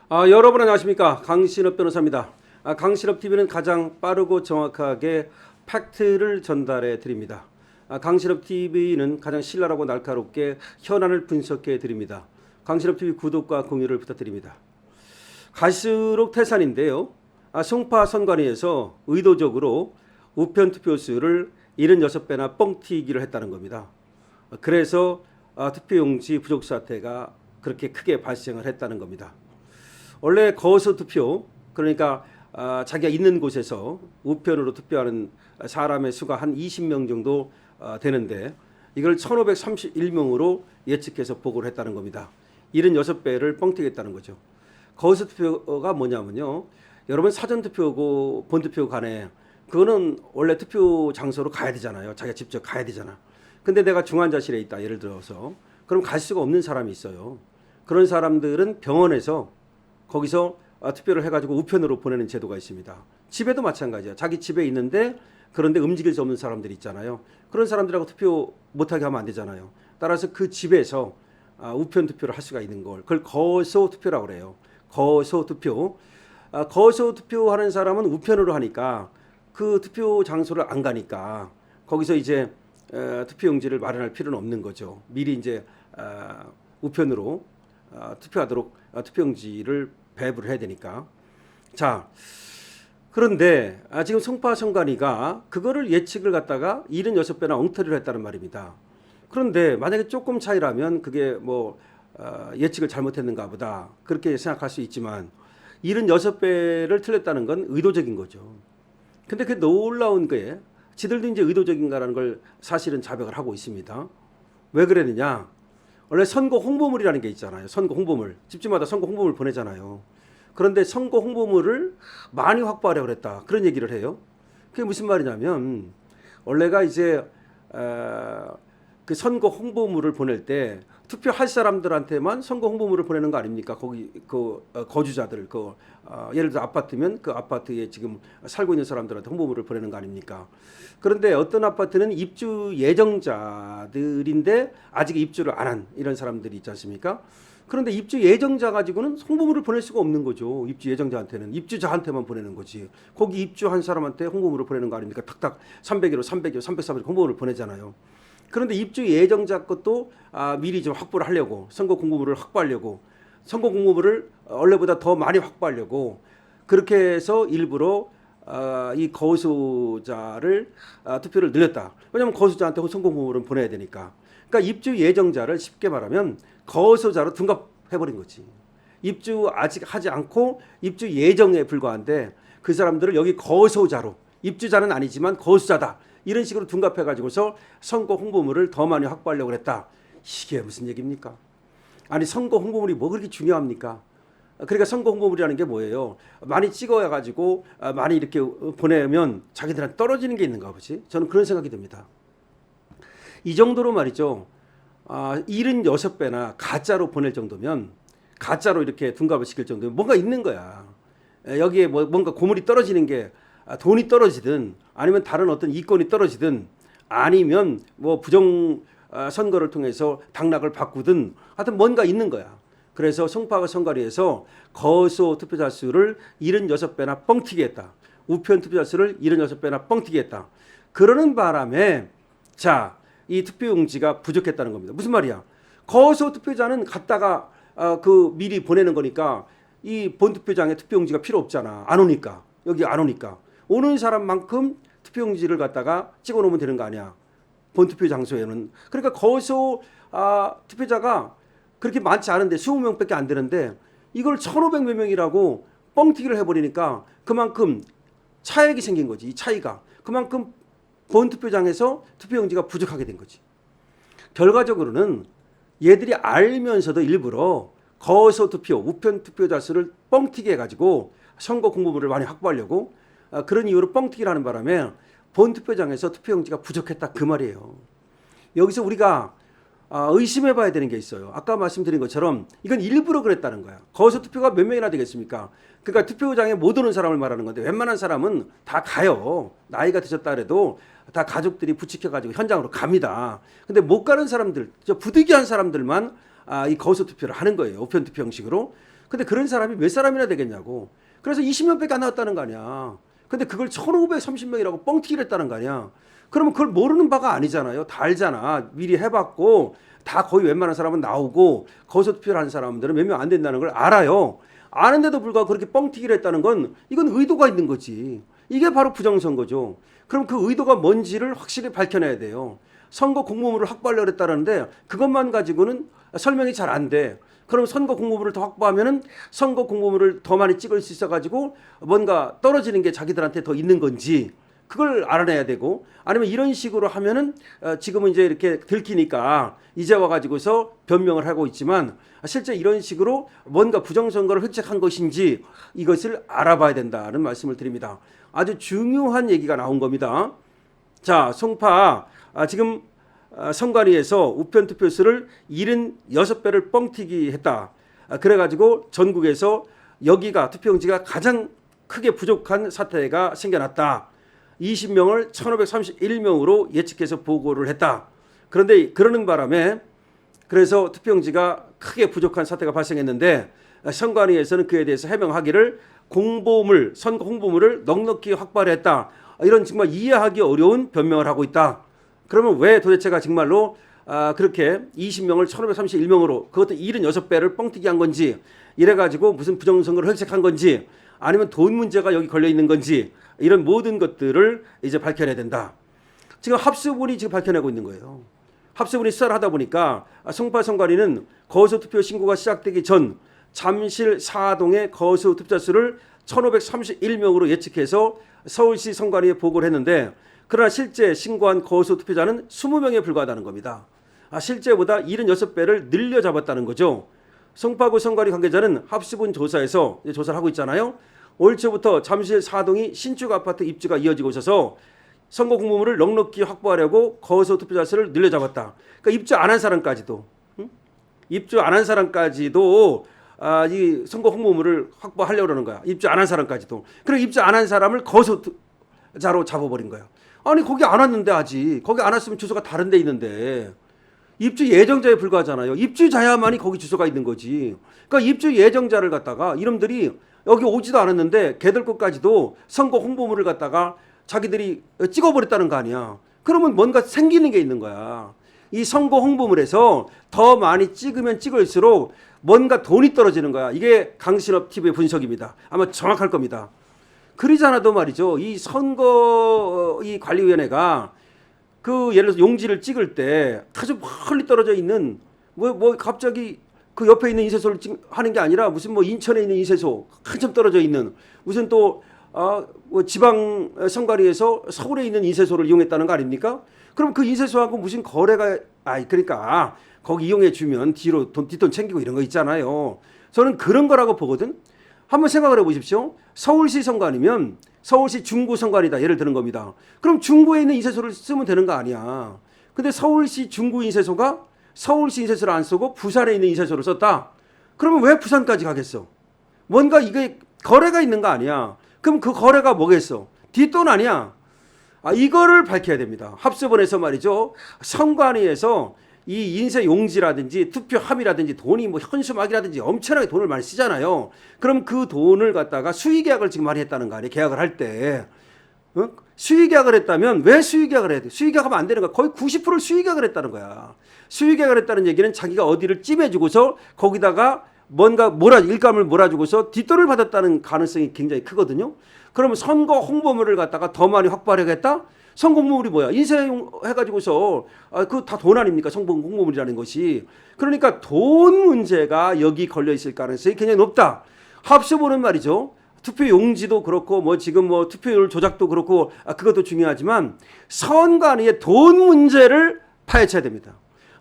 여러분 안녕하십니까? 강신업 변호사입니다. 강신업 TV는 가장 빠르고 정확하게 팩트를 전달해 드립니다. 강신업 TV는 가장 신랄하고 날카롭게 현안을 분석해 드립니다. 강신업 TV 구독과 공유를 부탁드립니다. 갈수록 태산인데요. 송파 선관위에서 의도적으로 우편 투표수를 76배나 뻥튀기를 했다는 겁니다. 그래서 투표용지 부족 사태가 그렇게 크게 발생을 했다는 겁니다. 원래 거소 투표, 그러니까 자기가 있는 곳에서 우편으로 투표하는 사람의 수가 한 20명 정도 되는데 이걸 1531명으로 예측해서 보고를 했다는 겁니다. 76배를 뻥튀기했다는 거죠. 거소 투표가 뭐냐면요, 여러분 사전 투표고 본 투표 간에 그거는 원래 투표 장소로 가야 되잖아요. 자기가 직접 가야 되잖아. 근데 내가 중환자실에 있다, 예를 들어서. 그럼 갈 수가 없는 사람이 있어요. 그런 사람들은 병원에서 거기서 투표를 해가지고 우편으로 보내는 제도가 있습니다. 집에도 마찬가지야. 자기 집에 있는데 그런데 움직일 수 없는 사람들 있잖아요. 그런 사람들하고 투표 못하게 하면 안 되잖아요. 따라서 그 집에서 우편 투표를 할 수가 있는 걸, 그걸 거소 투표라고 그래요. 거소 투표. 거소 투표하는 사람은 우편으로 하니까 그 투표 장소를 안 가니까 거기서 이제 투표용지를 마련할 필요는 없는 거죠. 미리 이제 우편으로 투표하도록 투표용지를 배부를 해야 되니까. 자, 그런데 지금 송파 선관위가 그거를 예측을 갖다가 76배나 엉터리를 했다는 말입니다. 그런데 만약에 조금 차이라면 그게 뭐 예측을 잘못했는가 보다 그렇게 생각할 수 있지만 76배를 틀렸다는 건 의도적인 거죠. 근데 그 놀라운 게 지들도 이제 의도적인가라는 걸 사실은 자백을 하고 있습니다. 왜 그랬느냐? 원래 선거 홍보물이라는 게 있잖아요. 선거 홍보물. 집집마다 선거 홍보물 보내잖아요. 그런데 선거 홍보물을 많이 확보하려고 그랬다, 그런 얘기를 해요. 그게 무슨 말이냐면 원래가 이제 그 선거 홍보물을 보낼 때 투표할 사람들한테만 선거 홍보물을 보내는 거 아닙니까? 거기 그 거주자들, 예를 들어 아파트면 그 아파트에 지금 살고 있는 사람들한테 홍보물을 보내는 거 아닙니까? 그런데 어떤 아파트는 입주 예정자들인데 아직 입주를 안 한 이런 사람들이 있지 않습니까? 그런데 입주 예정자 가지고는 홍보물을 보낼 수가 없는 거죠. 입주 예정자한테는 입주자한테만 보내는 거지. 거기 입주한 사람한테 홍보물을 보내는 거 아닙니까? 탁탁 300일, 300일, 330일 홍보물을 보내잖아요. 그런데 입주 예정자 것도 미리 좀 확보를 하려고, 선거 공보물을 확보하려고, 선거 공보물을 원래보다 더 많이 확보하려고 그렇게 해서 일부러 이 거수자를 투표를 늘렸다. 왜냐하면 거수자한테 선거 공보물은 보내야 되니까. 그러니까 입주 예정자를 쉽게 말하면 거수자로 둔갑해버린 거지. 입주 아직 하지 않고 입주 예정에 불과한데 그 사람들을 여기 거수자로, 입주자는 아니지만 거수자다, 이런 식으로 둔갑해가지고서 선거 홍보물을 더 많이 확보하려고 했다. 이게 무슨 얘기입니까? 아니, 선거 홍보물이 뭐 그렇게 중요합니까? 그러니까 선거 홍보물이라는 게 뭐예요? 많이 찍어가지고 많이 이렇게 보내면 자기들한테 떨어지는 게 있는가 보지? 저는 그런 생각이 듭니다. 이 정도로 말이죠. 76배나 가짜로 보낼 정도면, 가짜로 이렇게 둔갑을 시킬 정도면 뭔가 있는 거야. 여기에 뭔가 고물이 떨어지는 게, 돈이 떨어지든 아니면 다른 어떤 이권이 떨어지든 아니면 뭐 부정 선거를 통해서 당락을 바꾸든 하여튼 뭔가 있는 거야. 그래서 송파 선관위에서 거소 투표자 수를 76배나 뻥튀기 했다. 우편 투표자 수를 76배나 뻥튀기 했다. 그러는 바람에 이 투표용지가 부족했다는 겁니다. 무슨 말이야? 거소 투표자는 갔다가 그 미리 보내는 거니까 이 본투표장에 투표용지가 필요 없잖아. 안 오니까. 여기 안 오니까. 오는 사람만큼 투표용지를 갖다가 찍어놓으면 되는 거 아니야, 본투표 장소에는. 그러니까 거소 투표자가 그렇게 많지 않은데 20명밖에 안 되는데 이걸 1,500몇 명이라고 뻥튀기를 해버리니까 그만큼 차액이 생긴 거지. 이 차이가 그만큼 본투표장에서 투표용지가 부족하게 된 거지. 결과적으로는 얘들이 알면서도 일부러 거소 투표, 우편 투표자 수를 뻥튀기 해가지고 선거 공보물을 많이 확보하려고 그런 이유로 뻥튀기를 하는 바람에 본투표장에서 투표용지가 부족했다, 그 말이에요. 여기서 우리가 의심해 봐야 되는 게 있어요. 아까 말씀드린 것처럼 이건 일부러 그랬다는 거야. 거기서 투표가 몇 명이나 되겠습니까? 그러니까 투표장에 못 오는 사람을 말하는 건데 웬만한 사람은 다 가요. 나이가 드셨다 그래도 다 가족들이 부축해가지고 현장으로 갑니다. 근데 못 가는 사람들, 부득이한 사람들만 이 거소 투표를 하는 거예요. 우편 투표 형식으로. 근데 그런 사람이 몇 사람이나 되겠냐고. 그래서 20명밖에 안 나왔다는 거 아니야. 근데 그걸 1530명이라고 뻥튀기를 했다는 거 아니야. 그러면 그걸 모르는 바가 아니잖아요. 다 알잖아. 미리 해봤고 다 거의 웬만한 사람은 나오고 거기서 투표를 하는 사람들은 몇 명 안 된다는 걸 알아요. 아는데도 불구하고 그렇게 뻥튀기를 했다는 건 이건 의도가 있는 거지. 이게 바로 부정선거죠. 그럼 그 의도가 뭔지를 확실히 밝혀내야 돼요. 선거 공모물을 확보하려고 했다는데 그것만 가지고는 설명이 잘 안 돼. 그럼 선거 공모물을 더 확보하면은 선거 공모물을 더 많이 찍을 수 있어가지고 뭔가 떨어지는 게 자기들한테 더 있는 건지 그걸 알아내야 되고, 아니면 이런 식으로 하면은 지금은 이제 이렇게 들키니까 이제 와가지고서 변명을 하고 있지만 실제 이런 식으로 뭔가 부정선거를 획책한 것인지 이것을 알아봐야 된다는 말씀을 드립니다. 아주 중요한 얘기가 나온 겁니다. 자, 송파 지금 선관위에서 우편 투표수를 76배를 뻥튀기 했다. 그래가지고 전국에서 여기가 투표용지가 가장 크게 부족한 사태가 생겨났다. 20명을 1531명으로 예측해서 보고를 했다. 그런데 그러는 바람에 그래서 투표용지가 크게 부족한 사태가 발생했는데 선관위에서는 그에 대해서 해명하기를 공보물, 선거 홍보물을 넉넉히 확보를 했다. 이런 정말 이해하기 어려운 변명을 하고 있다. 그러면 왜 도대체가 정말로 그렇게 20명을 1531명으로 그것도 76배를 뻥튀기 한 건지, 이래가지고 무슨 부정선거를 획책한 건지, 아니면 돈 문제가 여기 걸려 있는 건지, 이런 모든 것들을 이제 밝혀내야 된다. 지금 합수본이 지금 밝혀내고 있는 거예요. 합수본이 수사를 하다 보니까 송파 선관위는 거수 투표 신고가 시작되기 전 잠실 4동의 거수 투표자 수를 1531명으로 예측해서 서울시 선관위에 보고를 했는데, 그러나 실제 신고한 거수 투표자는 20명에 불과하다는 겁니다. 실제보다 76배를 늘려 잡았다는 거죠. 송파구 선관위 관계자는 합수본 조사에서 조사를 하고 있잖아요. 올 초부터 잠실 4동이 신축 아파트 입주가 이어지고 있어서 선거 공모물을 넉넉히 확보하려고 거수 투표자 수를 늘려 잡았다. 그러니까 입주 안 한 사람까지도, 입주 안 한 사람까지도 이 선거 홍보물을 확보하려고 그러는 거야. 입주 안 한 사람까지도. 그리고 입주 안 한 사람을 거수자로 잡아버린 거야. 아니 거기 안 왔는데 아직. 거기 안 왔으면 주소가 다른 데 있는데. 입주 예정자에 불과하잖아요. 입주자야만이 거기 주소가 있는 거지. 그러니까 입주 예정자를 갖다가 이놈들이 여기 오지도 않았는데 걔들 것까지도 선거 홍보물을 갖다가 자기들이 찍어버렸다는 거 아니야. 그러면 뭔가 생기는 게 있는 거야. 이 선거 홍보물에서 더 많이 찍으면 찍을수록 뭔가 돈이 떨어지는 거야. 이게 강신업 TV의 분석입니다. 아마 정확할 겁니다. 그러지 않아도 말이죠. 이 선거 이 관리위원회가 그 예를 들어서 용지를 찍을 때 아주 멀리 떨어져 있는 뭐 갑자기 그 옆에 있는 인쇄소를 하는 게 아니라 무슨 뭐 인천에 있는 인쇄소 한참 떨어져 있는 무슨 또 뭐 지방 선관위에서 서울에 있는 인쇄소를 이용했다는 거 아닙니까? 그럼 그 인쇄소하고 무슨 거래가 그러니까 거기 이용해 주면 뒤로 뒷돈 챙기고 이런 거 있잖아요. 저는 그런 거라고 보거든. 한번 생각을 해보십시오. 서울시 선관이면 서울시 중구 선관이다 예를 드는 겁니다. 그럼 중구에 있는 인쇄소를 쓰면 되는 거 아니야. 근데 서울시 중구 인쇄소가 서울시 인쇄소를 안 쓰고 부산에 있는 인쇄소를 썼다. 그러면 왜 부산까지 가겠어? 뭔가 이게 거래가 있는 거 아니야. 그럼 그 거래가 뭐겠어? 뒷돈 아니야. 이거를 밝혀야 됩니다. 합수본에서 말이죠. 선관위에서 이 인쇄 용지라든지 투표 함이라든지 돈이 뭐 현수막이라든지 엄청나게 돈을 많이 쓰잖아요. 그럼 그 돈을 갖다가 수의계약을 지금 많이 했다는 거 아니에요. 계약을 할 때. 수의계약을 했다면 왜 수의계약을 해야 돼? 수의계약하면 안 되는 거야. 거의 90%를 수의계약을 했다는 거야. 수의계약을 했다는 얘기는 자기가 어디를 찜해주고서 거기다가 뭔가 일감을 몰아주고서 뒷돈을 받았다는 가능성이 굉장히 크거든요. 그러면 선거 홍보물을 갖다가 더 많이 확보하려고 했다? 선거 홍보물이 뭐야? 인쇄용 해가지고서 그 다 돈 아닙니까? 선거 홍보물이라는 것이. 그러니까 돈 문제가 여기 걸려 있을 가능성이 굉장히 높다. 합수본은 말이죠. 투표 용지도 그렇고 뭐 지금 뭐 투표율 조작도 그렇고 그것도 중요하지만 선관위의 돈 문제를 파헤쳐야 됩니다.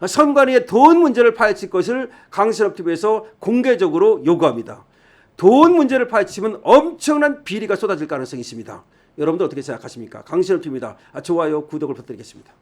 선관위의 돈 문제를 파헤칠 것을 강신업TV에서 공개적으로 요구합니다. 돈 문제를 파헤치면 엄청난 비리가 쏟아질 가능성이 있습니다. 여러분들 어떻게 생각하십니까? 강신업TV입니다. 좋아요, 구독을 부탁드리겠습니다.